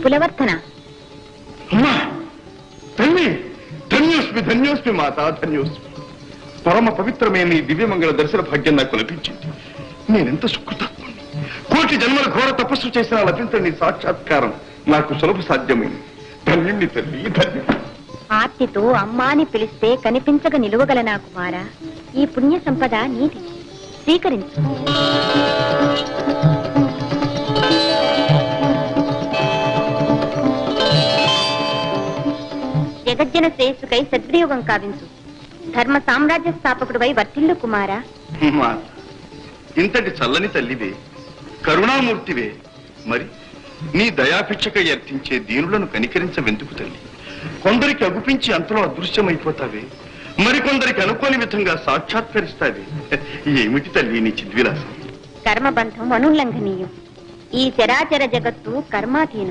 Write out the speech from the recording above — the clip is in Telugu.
పులవర్ధన. ధన్యోస్మి ధన్యోస్మి మాత, ధన్యోస్మి. పరమ పవిత్రమైన ఈ దివ్యమంగళ దర్శన భాగ్యం నాకు లభించింది. నేనెంత సుకృతాత్ముని. కోటి జన్మల ఘోర తపస్సు చేసిన లభించని సాక్షాత్కారం నాకు సులభ సాధ్యమైంది. ధన్యుణ్ణి తల్లి, ధన్యుణ్ణి. ఆర్తితో అమ్మాని పిలిస్తే కనిపించక నిలువగల నా కుమారా, ఈ పుణ్య సంపద నీది, స్వీకరించు. జగజ్జన శ్రేయస్సుకై సద్వినియోగం కావించు. ధర్మ సామ్రాజ్య స్థాపకుడివై వర్తిల్లు కుమారా. ఇంతటి చల్లని తల్లివే, కరుణామూర్తివే, మరి నీ దయాభిక్షకై అర్థించే దీనులను కనికరించవెందుకు తల్లి? కొందరికి అగుపించి అంతలో అదృశ్యమైపోతావే, మరికొందరికి అనుకోని విధంగా సాక్షాత్కరిస్తావే. ఏమిటి తల్లి నీ చిద్విలాసం? కర్మబంధం అనుల్లంఘనీయం. ఈ చరాచర జగత్తు కర్మాధీనం.